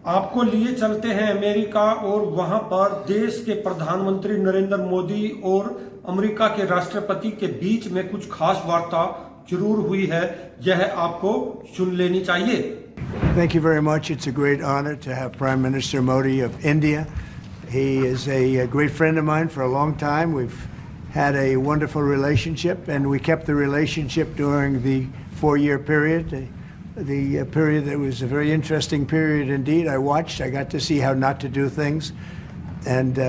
आपको लिए चलते हैं अमेरिका और वहां पर देश के प्रधानमंत्री नरेंद्र मोदी और अमेरिका के राष्ट्रपति के बीच में कुछ खास वार्ता जरूर हुई है, यह आपको सुन लेनी चाहिए। Thank you very much. It's a great honor to have Prime Minister Modi of India. He is a great friend of mine for a long time. We've had a wonderful relationship, and we kept the relationship during the 4-year period. The period that was a very interesting period indeed. I watched. I got to see how not to do things, and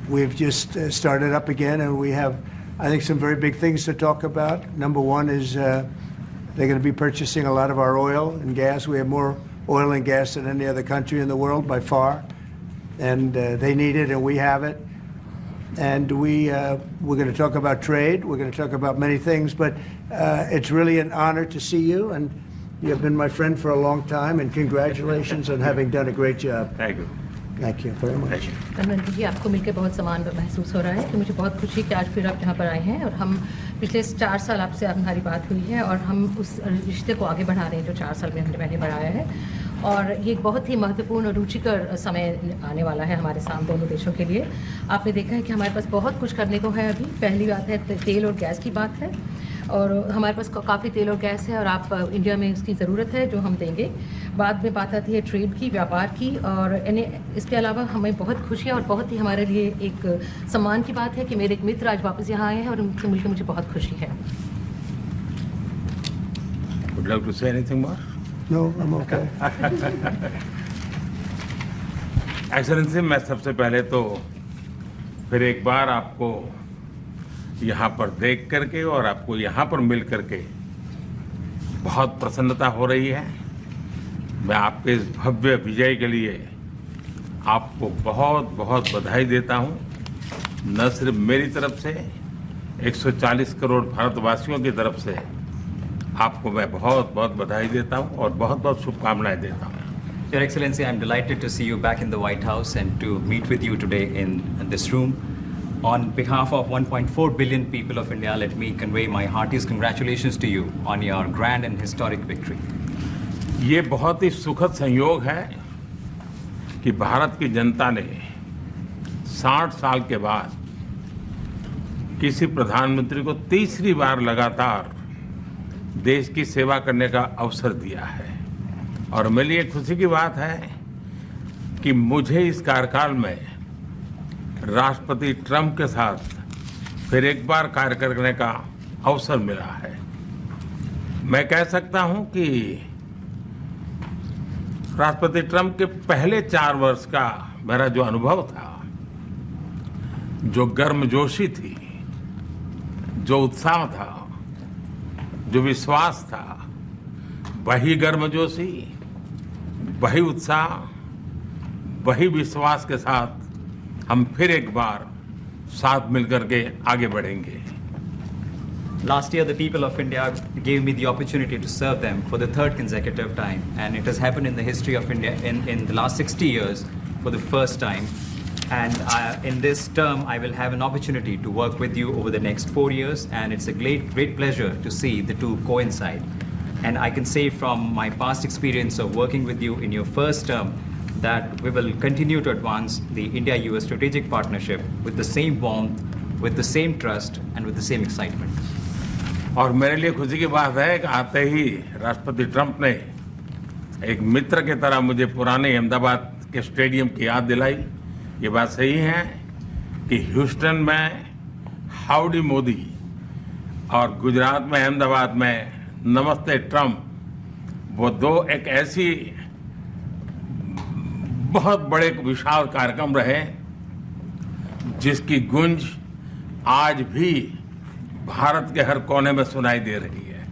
we've just started up again, and we have, I think, some very big things to talk about. Number one is they're going to be purchasing a lot of our oil and gas. We have more oil and gas than any other country in the world by far, and they need it, and we have it. And we're going to talk about trade. We're going to talk about many things, but it's really an honor to see you, and you have been my friend for a long time, and congratulations on having done a great job. Thank you. Thank you very much. प्रधानमंत्री जी, आपको मिलकर बहुत सम्मान महसूस हो रहा है कि मुझे बहुत खुशी कि आज फिर आप यहाँ पर आए हैं और हम पिछले 4 साल आपसे हमारी बात हुई है और हम उस रिश्ते को आगे बढ़ा रहे हैं जो 4 साल में हमने पहले बढ़ाया है। और ये बहुत ही महत्वपूर्ण और रुचिकर समय आने वाला है हमारे सामने दोनों देशों के लिए। आपने देखा है कि हमारे पास बहुत कुछ करने को है। अभी पहली बात है तेल और गैस की बात है, और हमारे पास काफ़ी तेल और गैस है और आप इंडिया में इसकी ज़रूरत है जो हम देंगे। बाद में बात आती है ट्रेड की, व्यापार की, और इसके अलावा हमें बहुत खुशी है और बहुत ही हमारे लिए एक सम्मान की बात है कि मेरे एक मित्र आज वापस यहाँ आए हैं और उनसे मिलकर मुझे बहुत खुशी है। Would you like to say anything more? No, I'm okay. Excellency, मैं सबसे पहले तो फिर एक बार आपको यहाँ पर देख करके और आपको यहाँ पर मिल करके बहुत प्रसन्नता हो रही है। मैं आपके इस भव्य विजय के लिए आपको बहुत बहुत बधाई देता हूँ। न सिर्फ मेरी तरफ से, 140 करोड़ भारतवासियों की तरफ से आपको मैं बहुत बहुत बधाई देता हूँ और बहुत बहुत शुभकामनाएं देता हूँ। Your Excellency, I'm delighted to see you back in the White House and to meet with you today in this room. On behalf of 1.4 billion people of India, let me convey my heartiest congratulations to you on your grand and historic victory. ये बहुत ही सुखद संयोग है कि भारत की जनता ने 60 साल के बाद किसी प्रधानमंत्री को तीसरी बार लगातार देश की सेवा करने का अवसर दिया है। और मेरे लिए खुशी की बात है कि मुझे इस कार्यकाल में राष्ट्रपति ट्रंप के साथ फिर एक बार कार्य करने का अवसर मिला है। मैं कह सकता हूं कि राष्ट्रपति ट्रंप के पहले 4 वर्ष का मेरा जो अनुभव था, जो गर्मजोशी थी, जो उत्साह था, जो विश्वास था, वही गर्मजोशी, वही उत्साह, वही विश्वास के साथ हम फिर एक बार साथ मिलकर के आगे बढ़ेंगे। Last year, the people of India gave me the opportunity to serve them for the 3rd consecutive time, and it has happened in the history of India in the last 60 years for the first time. And in this term, I will have an opportunity to work with you over the next 4 years, and it's a great pleasure to see the two coincide. And I can say from my past experience of working with you in your first term that we will continue to advance the India-US strategic partnership with the same warmth, with the same trust, and with the same excitement. और मेरे लिए खुशी की बात है कि आते ही राष्ट्रपति ट्रंप ने एक मित्र की तरह मुझे पुराने अहमदाबाद के स्टेडियम की याद दिलाई। ये बात सही है कि ह्यूस्टन में हाउडी मोदी और गुजरात में अहमदाबाद में नमस्ते ट्रंप, वो दो एक ऐसी बहुत बड़े विशाल कार्यक्रम रहे जिसकी गूंज आज भी भारत के हर कोने में सुनाई दे रही है।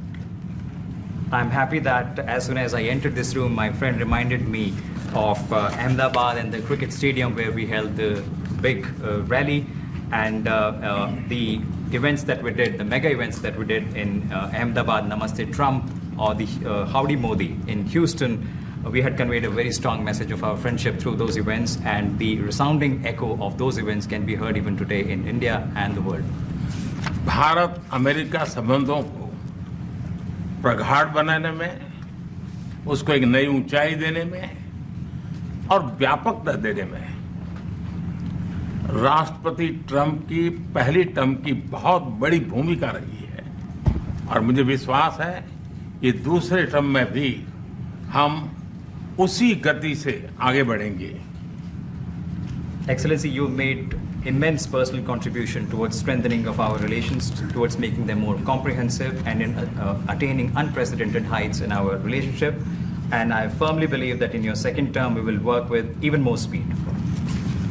I'm happy that as soon as I entered this room, my friend reminded me of Ahmedabad and the cricket stadium where we held the big rally, and the events that we did, the mega events that we did in Ahmedabad, Namaste Trump, or the Howdy Modi in Houston. We had conveyed a very strong message of our friendship through those events, and the resounding echo of those events can be heard even today in India and the world. Bharat America संबंधों को प्रगाढ़ बनाने में, उसको एक नई ऊंचाई देने में और व्यापकता देने में राष्ट्रपति ट्रंप की पहली टर्म की बहुत बड़ी भूमिका रही है और मुझे विश्वास है कि दूसरे टर्म में भी हम उसी गति से आगे बढ़ेंगे। Excellency, you've made immense personal contribution towards strengthening of our relations, towards making them more comprehensive and in attaining unprecedented heights in our relationship. And I firmly believe that in your second term, we will work with even more speed.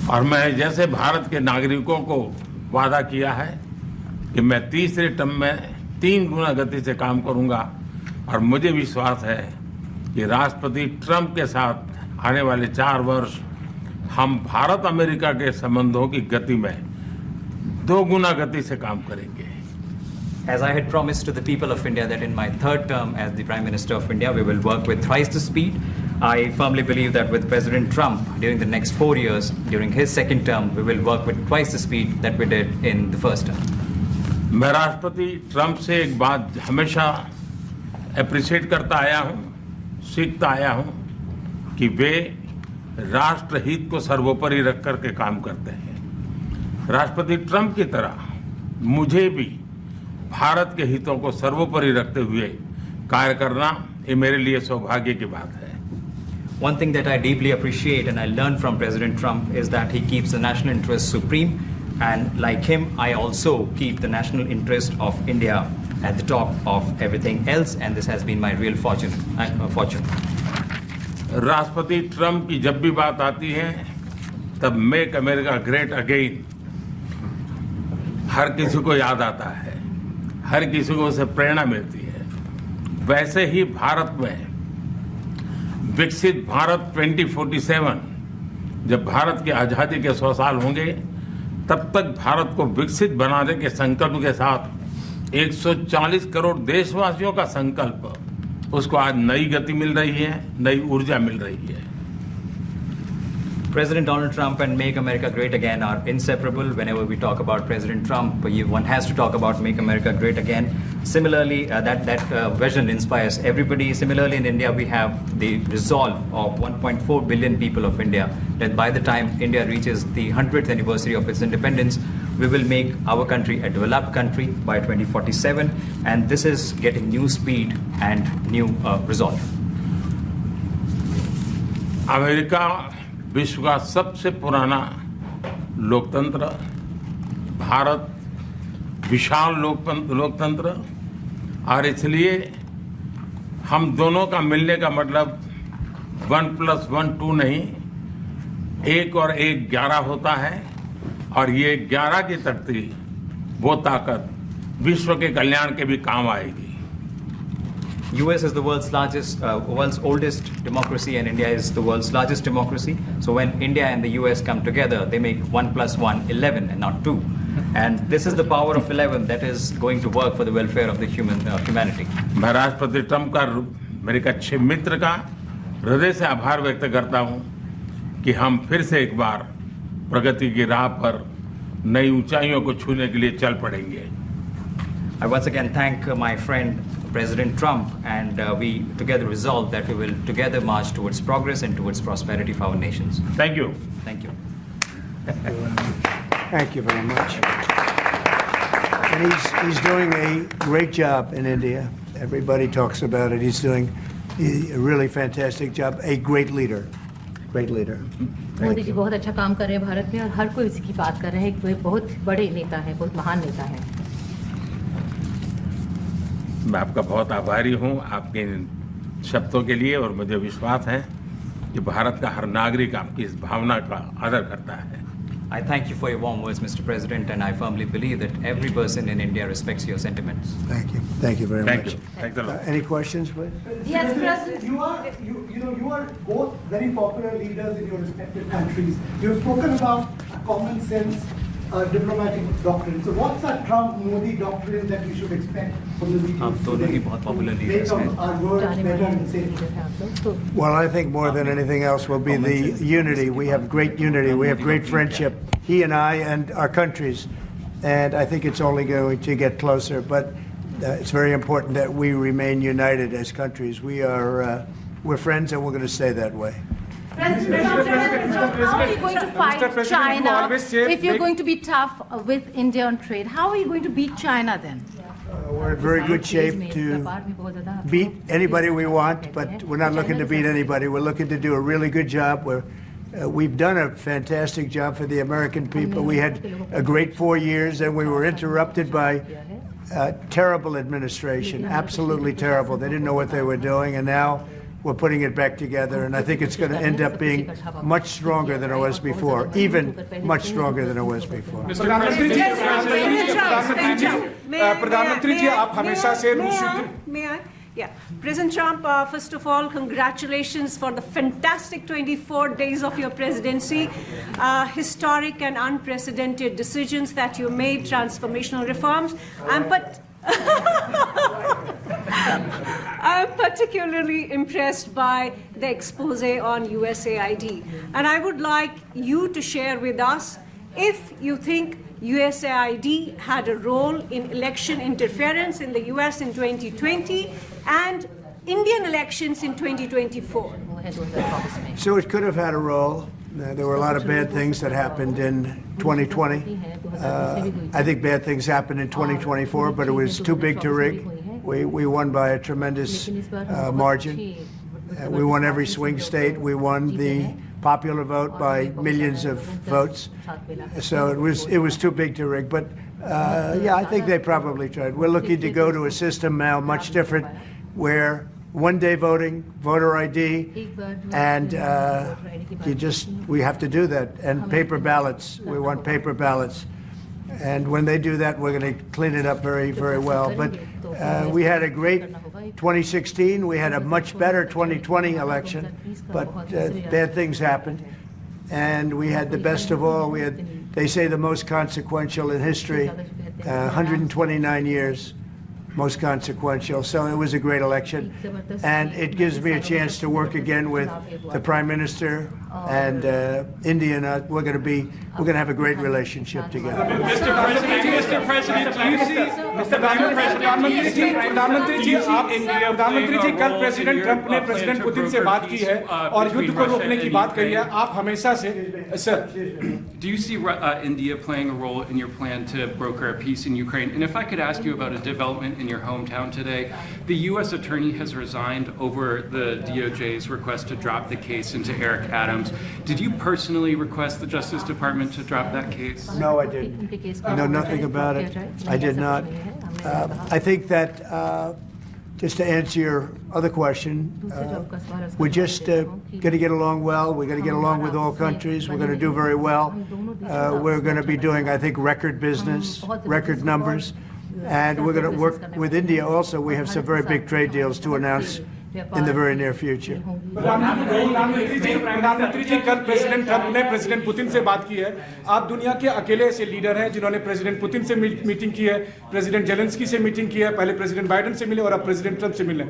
और मैं जैसे भारत के नागरिकों को वादा किया है कि मैं तीसरे टर्म में 3 गुना गति से काम करूंगा और मुझे विश्वास है कि राष्ट्रपति ट्रंप के साथ आने वाले 4 वर्ष हम भारत अमेरिका के संबंधों की गति में 2 गुना गति से काम करेंगे। As I had promised to the people of India that in my third term as the Prime Minister of India, we will work with thrice the speed. I firmly believe that with President Trump, during the next 4 years, during his second term, we will work with twice the speed that we did in the first term. मैं राष्ट्रपति Trump से एक बात हमेशा appreciate करता आया हूं, सीखता आया हूं कि वे राष्ट्रहित को सर्वोपरि रख कर के काम करते हैं। राष्ट्रपति ट्रंप की तरह मुझे भी भारत के हितों को सर्वोपरि रखते हुए कार्य करना ये मेरे लिए सौभाग्य की बात है। One thing that I deeply appreciate and I learned from President Trump is that he keeps the national interest supreme, and like him, I also keep the national interest of India at the top of everything else, and this has been my real fortune. राष्ट्रपति Trump की जब भी बात आती है तब make America great again हर किसी को याद आता है, हर किसी को उससे प्रेरणा मिलती है। वैसे ही भारत में विकसित भारत 2047 जब भारत की आज़ादी के 100 साल होंगे तब तक भारत को विकसित बनाने के संकल्प के साथ 140 करोड़ देशवासियों का संकल्प, उसको आज नई गति मिल रही है, नई ऊर्जा मिल रही है। President Donald Trump and Make America Great Again are inseparable. Whenever we talk about President Trump, one has to talk about Make America Great Again. Similarly, that vision inspires everybody. Similarly, in India, we have the resolve of 1.4 billion people of India that by the time India reaches the 100th anniversary of its independence, we will make our country a developed country by 2047. And this is getting new speed and new resolve. America विश्व का सबसे पुराना लोकतंत्र, भारत विशाल लोकतंत्र, और इसलिए हम दोनों का मिलने का मतलब 1+1 2 नहीं, 1 और 1 11 होता है, और ये 11 की तख्ती वो ताकत विश्व के कल्याण के भी काम आएगी। US is the world's oldest democracy, and India is the world's largest democracy. So when India and the US come together, they make 1+1 11 and not 2. And this is the power of 11 that is going to work for the welfare of the humanity. मैं राष्ट्रपति Trump का, मेरे एक अच्छे मित्र का हृदय से आभार व्यक्त करता हूं कि हम फिर से एक बार प्रगति की राह पर नई ऊंचाइयों को छूने के लिए चल पड़ेंगे। I once again thank my friend President Trump, and we together resolve that we will together march towards progress and towards prosperity for our nations. Thank you. Thank you. Thank you very much. And he's doing a great job in India. Everybody talks about it. He's doing a really fantastic job. A great leader. Great leader. Modi ji बहुत अच्छा काम कर रहे हैं भारत में, और हर कोई इसकी बात कर रहे हैं कि वे बहुत बड़े नेता हैं, बहुत महान नेता हैं। मैं आपका बहुत आभारी हूं आपके इन शब्दों के लिए, और मुझे विश्वास है कि भारत का हर नागरिक आपकी इस भावना का आदर करता है। I thank you for your warm words, Mr. President, and I firmly believe that every person in India respects your sentiments. Thank you. Thank you very Thank much. you. Thanks a lot. Any questions, please? Yes, President. You are both very popular leaders in your respective countries. You have spoken about a common sense diplomatic doctrine. So what's that Trump-Modi doctrine that we should expect from the meetings आप दोनों ही बहुत popular to leaders make हैं। our words जाने better वाले and safer? Leader हैं आप लोग, तो Well, I think more than anything else will be the unity. We have great unity. We have great friendship, he and I and our countries. And I think it's only going to get closer. But it's very important that we remain united as countries. We're friends, and we're going to stay that way. How are you going to fight China if you're going to be tough with India on trade? How are you going to beat China then? We're in very good shape to beat anybody we want, but we're not looking to beat anybody. We're looking to do a really good job. We've done a fantastic job for the American people. We had a great 4 years, and we were interrupted by terrible administration, absolutely terrible. They didn't know what they were doing, and now we're putting it back together, and I think it's going to end up being much stronger than it was before, even much stronger than it was before. प्रधानमंत्री जी आप हमेशा से President Trump, first of all, congratulations for the fantastic 24 days of your presidency. Historic and unprecedented decisions that you made, transformational reforms. I'm particularly impressed by the expose on USAID. And I would like you to share with us if you think USAID had a role in election interference in the US in 2020 and Indian elections in 2024. So it could have had a role. There were a lot of bad things that happened in 2020. I think bad things happened in 2024, but it was too big to rig. We won by a tremendous margin. We won every swing state. We won the popular vote by millions of votes. So it was too big to rig. But yeah, I think they probably tried. We're looking to go to a system now much different, where one-day voting, voter ID, and we have to do that. And paper ballots. We want paper ballots. And when they do that, we're going to clean it up very, very well. But we had a great 2016. We had a much better 2020 election, but bad things happened. And we had the best of all. We had, they say, the most consequential in history, 129 years, most consequential. So it was a great election. And it gives me a chance to work again with the Prime Minister and India. And we're going to have a great relationship together. Mr. President, do you see, प्रधानमंत्री जी कल president Trump ने president Putin से बात की है और युद्ध को रोकने की बात कही है आप हमेशा से sir Do you see India playing a role in your plan to broker a peace in Ukraine? And if I could ask you about a development in your hometown today, the U.S. attorney has resigned over the DOJ's request to drop the case into Eric Adams. Did you personally request the Justice Department to drop that case? No, I didn't. I know nothing about it. I did not. I think that, just to answer your other question, we're just going to get along well. We're going to get along with all countries. We're going to do very well. We're going to be doing, I think, record business, record numbers. And we're going to work with India also. We have some very big trade deals to announce in the very near future. प्रधानमंत्री जी कल president Trump ने president Putin से बात की है आप दुनिया के अकेले ऐसे लीडर हैं जिन्होंने प्रेसिडेंट पुतिन से मीटिंग की है प्रेसिडेंट जेलेंस्की से मीटिंग की है पहले प्रेसिडेंट बाइडेन से मिले और अब प्रेसिडेंट ट्रंप से मिले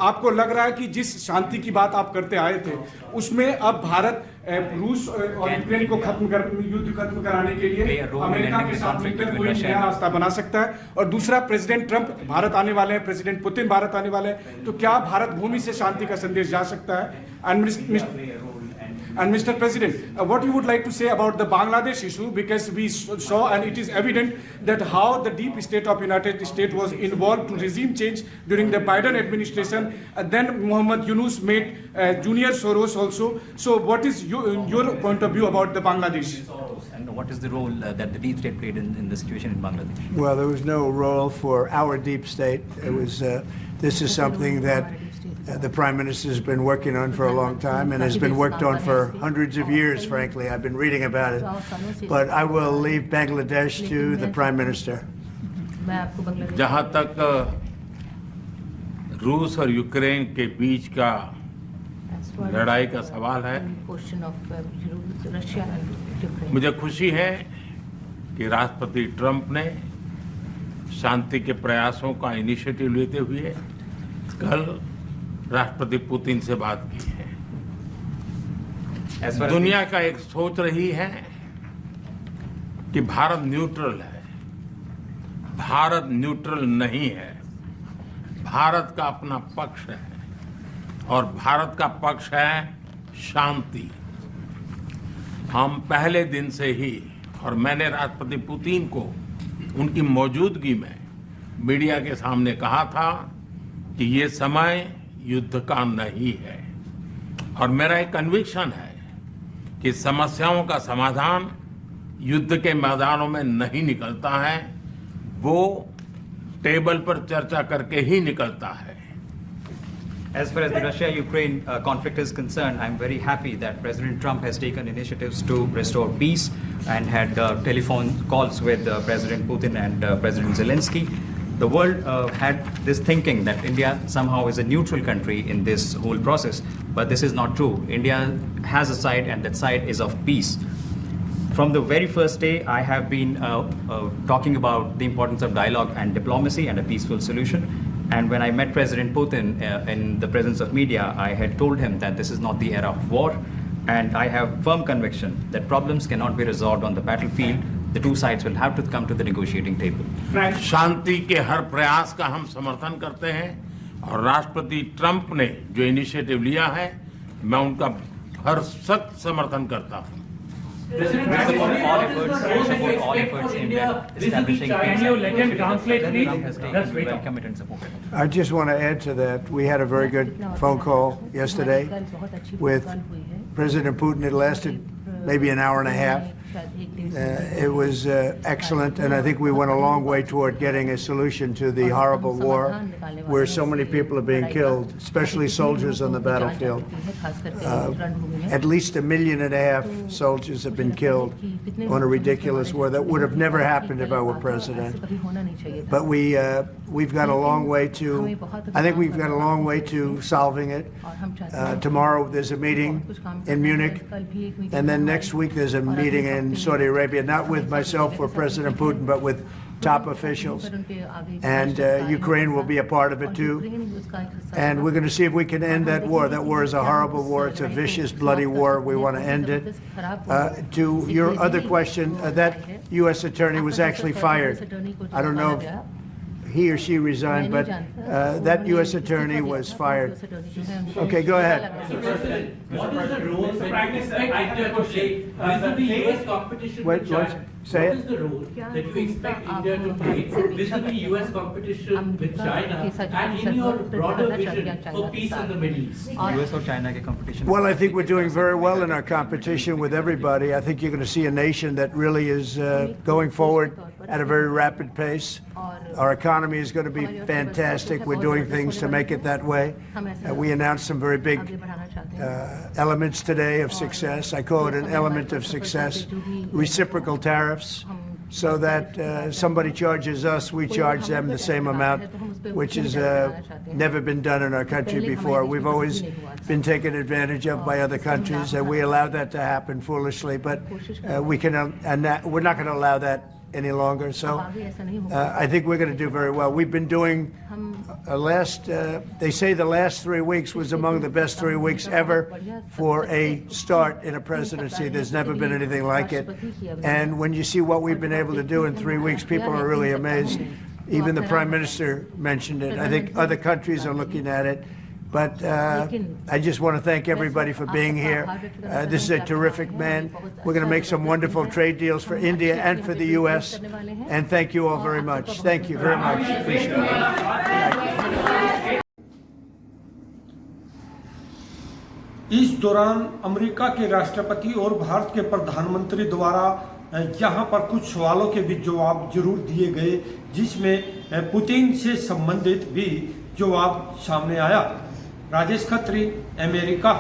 आपको लग रहा है कि जिस शांति की बात आप करते आए थे उसमें अब भारत रूस और यूक्रेन को युद्ध खत्म कराने के लिए अमेरिका के साथ मिलकर कोई नया रास्ता बना सकता है और दूसरा प्रेसिडेंट ट्रंप भारत आने वाले हैं प्रेसिडेंट पुतिन भारत आने वाले हैं तो क्या भारत भूमि से शांति का संदेश जा सकता है And Mr. President, what you would like to say about the Bangladesh issue, because we saw and it is evident that how the deep state of United States was involved to regime change during the Biden administration. Then Muhammad Yunus made Junior Soros also. So what is your point of view about the Bangladesh? And what is the role that the deep state played in the situation in Bangladesh? Well, there was no role for our deep state. It was, this is something that the Prime Minister has been working on for a long time and has been worked on for hundreds of years, frankly. I've been reading about it. But I will leave Bangladesh to the Prime Minister. जहाँ तक रूस और Ukraine के बीच का लड़ाई का सवाल है मुझे खुशी है कि राष्ट्रपति ट्रंप ने शांति के प्रयासों का इनिशिएटिव लेते हुए कल राष्ट्रपति पुतिन से बात की है दुनिया का एक सोच रही है कि भारत न्यूट्रल है भारत न्यूट्रल नहीं है भारत का अपना पक्ष है और भारत का पक्ष है शांति। हम पहले दिन से ही, और मैंने राष्ट्रपति पुतिन को उनकी मौजूदगी में मीडिया के सामने कहा था कि ये समय युद्ध का नहीं है, और मेरा एक कन्विक्शन है कि समस्याओं का समाधान युद्ध के मैदानों में नहीं निकलता है, वो टेबल पर चर्चा करके ही निकलता है। As far as the Russia-Ukraine conflict is concerned, I'm very happy that President Trump has taken initiatives to restore peace and had telephone calls with President Putin and President Zelensky. The world had this thinking that India somehow is a neutral country in this whole process, but this is not true. India has a side, and that side is of peace. From the very first day, I have been talking about the importance of dialogue and diplomacy and a peaceful solution. And when I met President Putin in the presence of media, I had told him that this is not the era of war, and I have firm conviction that problems cannot be resolved on the battlefield. The two sides will have to come to the negotiating table. शांति के हर प्रयास का हम समर्थन करते हैं, और राष्ट्रपति Trump ने जो इनिशिएटिव लिया है, मैं उनका हर सख्त समर्थन करता हूं। We support all efforts aimed at establishing peace. Can you let him translate, please? Trump has taken to welcome it and support it. I just want to add to that. We had a very good phone call yesterday with President Putin. It lasted maybe an hour and a half. It was excellent, and I think we went a long way toward getting a solution to the horrible war where so many people are being killed, especially soldiers on the battlefield. At least 1.5 million soldiers have been killed on a ridiculous war that would have never happened if I were president. But we've got a long way to, I think we've got a long way to solving it. Tomorrow there's a meeting in Munich, and then next week there's a meeting in Saudi Arabia, not with myself or President Putin, but with top officials. And Ukraine will be a part of it too. And we're going to see if we can end that war. That war is a horrible war. It's a vicious, bloody war. We want to end it. To your other question, that U.S. attorney was actually fired. I don't know if he or she resigned, but that U.S. attorney was fired. Okay, go ahead. What is the role? Prime Minister, I have a question. Vis-a-vis US competition with China. Say what it. is the role that you expect India to play vis-a-vis US competition with China and in your broader vision for peace in the Middle East? US or China के competition? Well, I think we're doing very well in our competition with everybody. I think you're going to see a nation that really is going forward at a very rapid pace. Our economy is going to be fantastic. We're doing things to make it that way. We announced some very big elements today of success. I call it an element of success. Reciprocal tariffs, so that somebody charges us, we charge them the same amount, which has never been done in our country before. We've always been taken advantage of by other countries, and we allowed that to happen foolishly, but we're not going to allow that any longer. So I think we're going to do very well. We've been doing they say the last 3 weeks was among the best 3 weeks ever for a start in a presidency. There's never been anything like it. And when you see what we've been able to do in 3 weeks, people are really amazed. Even the Prime Minister mentioned it. I think other countries are looking at it. But I just want to thank everybody for being here. This is a terrific man. We're going to make some wonderful trade deals for India and for the U.S. And thank you all very much. Thank you very much. Appreciate it. इस दौरान America के राष्ट्रपति और भारत के प्रधानमंत्री द्वारा यहाँ पर कुछ सवालों के भी जवाब जरूर दिए गए, जिसमें पुतिन से संबंधित भी जवाब सामने आया। राजेश खत्री, अमेरिका।